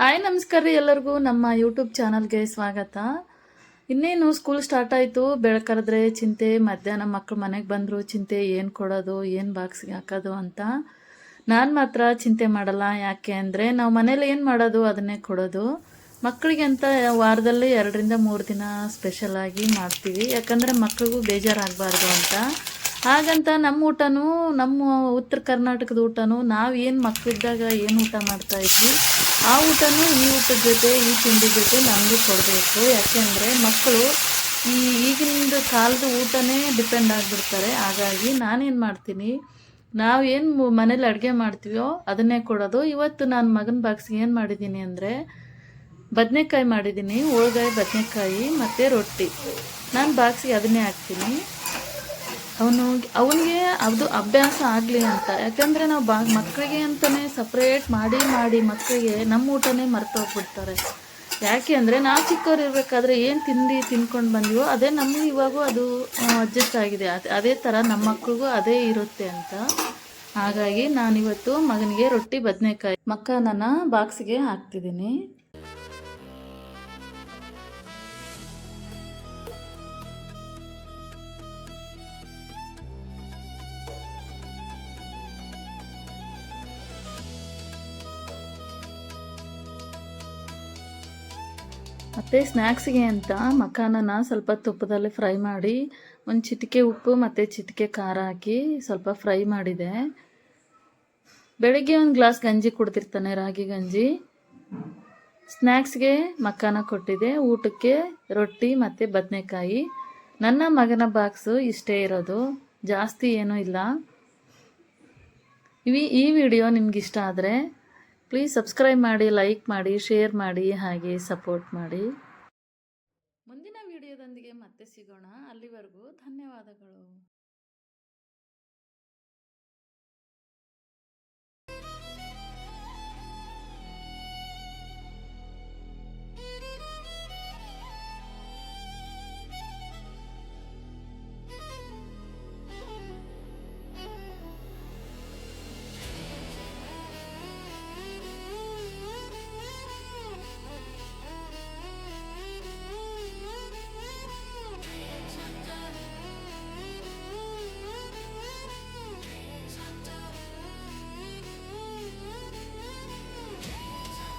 Hi ನಮಸ್ಕಾರ ರೀ ಎಲ್ಲರಿಗೂ ನಮ್ಮ ಯೂಟ್ಯೂಬ್ ಚಾನಲ್ಗೆ ಸ್ವಾಗತ. ಇನ್ನೇನು ಸ್ಕೂಲ್ ಸ್ಟಾರ್ಟ್ ಆಯಿತು. ಬೆಳಕರೆದ್ರೆ ಚಿಂತೆ, ಮಧ್ಯಾಹ್ನ ಮಕ್ಕಳು ಮನೆಗೆ ಬಂದರು ಚಿಂತೆ, ಏನು ಕೊಡೋದು, ಏನು ಬಾಕ್ಸ್ಗೆ ಹಾಕೋದು ಅಂತ. ನಾನು ಮಾತ್ರ ಚಿಂತೆ ಮಾಡಲ್ಲ. ಯಾಕೆ ಅಂದರೆ ನಾವು ಮನೇಲಿ ಏನು ಮಾಡೋದು ಅದನ್ನೇ ಕೊಡೋದು. ಮಕ್ಕಳಿಗೆ ಅಂತ ವಾರದಲ್ಲಿ 2 ರಿಂದ 3 ದಿನ ಸ್ಪೆಷಲಾಗಿ ಮಾಡ್ತೀವಿ. ಯಾಕಂದರೆ ಮಕ್ಕಳಿಗೂ ಬೇಜಾರಾಗಬಾರ್ದು ಅಂತ. ಹಾಗಂತ ನಮ್ಮ ಊಟನೂ, ನಮ್ಮ ಉತ್ತರ ಕರ್ನಾಟಕದ ಊಟನೂ ನಾವು ಏನು ಮಕ್ಕಳಿದ್ದಾಗ ಏನು ಊಟ ಮಾಡ್ತಾಯಿದ್ವಿ ಆ ಊಟನೂ ಈ ಊಟದ ಜೊತೆ, ಈ ತಿಂಡಿ ಜೊತೆ ನಮಗೂ ಕೊಡಬೇಕು. ಯಾಕೆಂದರೆ ಮಕ್ಕಳು ಈಗಿನ ಕಾಲದ ಊಟನೇ ಡಿಪೆಂಡ್ ಆಗಿಬಿಡ್ತಾರೆ. ಹಾಗಾಗಿ ನಾನೇನು ಮಾಡ್ತೀನಿ, ನಾವೇನು ಮನೇಲಿ ಅಡುಗೆ ಮಾಡ್ತೀವೋ ಅದನ್ನೇ ಕೊಡೋದು. ಇವತ್ತು ನಾನು ಮಗನ ಬಾಕ್ಸ್ಗೆ ಏನು ಮಾಡಿದ್ದೀನಿ ಅಂದರೆ ಬದನೆಕಾಯಿ ಮಾಡಿದ್ದೀನಿ. ಹೋಳ್ಗಾಯಿ, ಬದನೆಕಾಯಿ ಮತ್ತು ರೊಟ್ಟಿ. ನಾನು ಬಾಕ್ಸಿಗೆ ಅದನ್ನೇ ಹಾಕ್ತೀನಿ. ಅವನಿಗೆ ಅದು ಅಭ್ಯಾಸ ಆಗಲಿ ಅಂತ. ಯಾಕಂದರೆ ನಾವು ಮಕ್ಕಳಿಗೆ ಅಂತಲೇ ಸಪ್ರೇಟ್ ಮಾಡಿ ಮಕ್ಕಳಿಗೆ ನಮ್ಮ ಊಟನೇ ಮರ್ತೋಗ್ಬಿಡ್ತಾರೆ. ಯಾಕೆ ಅಂದರೆ ನಾವು ಚಿಕ್ಕವ್ರು ಇರಬೇಕಾದ್ರೆ ಏನು ತಿಂಡಿ ತಿನ್ಕೊಂಡು ಬಂದೀವೋ ಅದೇ ನಮಗೆ ಇವಾಗೂ ಅದು ಅಡ್ಜಸ್ಟ್ ಆಗಿದೆ. ಅದೇ ಥರ ನಮ್ಮ ಮಕ್ಳಿಗೂ ಅದೇ ಇರುತ್ತೆ ಅಂತ. ಹಾಗಾಗಿ ನಾನಿವತ್ತು ಮಗನಿಗೆ ರೊಟ್ಟಿ ಬದನೆಕಾಯಿ ಮಕ್ಕಳನ್ನ ಬಾಕ್ಸಿಗೆ ಹಾಕ್ತಿದ್ದೀನಿ. ಮತ್ತು ಸ್ನ್ಯಾಕ್ಸಿಗೆ ಅಂತ ಮಖಾನನ ಸ್ವಲ್ಪ ತುಪ್ಪದಲ್ಲಿ ಫ್ರೈ ಮಾಡಿ ಒಂದು ಚಿಟಿಕೆ ಉಪ್ಪು ಮತ್ತು ಚಿಟಿಕೆ ಖಾರ ಹಾಕಿ ಸ್ವಲ್ಪ ಫ್ರೈ ಮಾಡಿದೆ. ಬೆಳಗ್ಗೆ ಒಂದು ಗ್ಲಾಸ್ ಗಂಜಿ ಕುಡ್ತಿರ್ತಾನೆ, ರಾಗಿ ಗಂಜಿ. ಸ್ನ್ಯಾಕ್ಸ್ಗೆ ಮಖಾನ ಕೊಟ್ಟಿದೆ, ಊಟಕ್ಕೆ ರೊಟ್ಟಿ ಮತ್ತು ಬದನೆಕಾಯಿ. ನನ್ನ ಮಗನ ಬಾಕ್ಸು ಇಷ್ಟೇ ಇರೋದು, ಜಾಸ್ತಿ ಏನೂ ಇಲ್ಲ. ಈ ವಿಡಿಯೋ ನಿಮ್ಗೆ ಇಷ್ಟ ಆದರೆ ಪ್ಲೀಸ್ ಸಬ್ಸ್ಕ್ರೈಬ್ ಮಾಡಿ, ಲೈಕ್ ಮಾಡಿ, ಶೇರ್ ಮಾಡಿ, ಹಾಗೆ ಸಪೋರ್ಟ್ ಮಾಡಿ. ಮುಂದಿನ ವಿಡಿಯೋದೊಂದಿಗೆ ಮತ್ತೆ ಸಿಗೋಣ. ಅಲ್ಲಿವರೆಗೂ ಧನ್ಯವಾದಗಳು.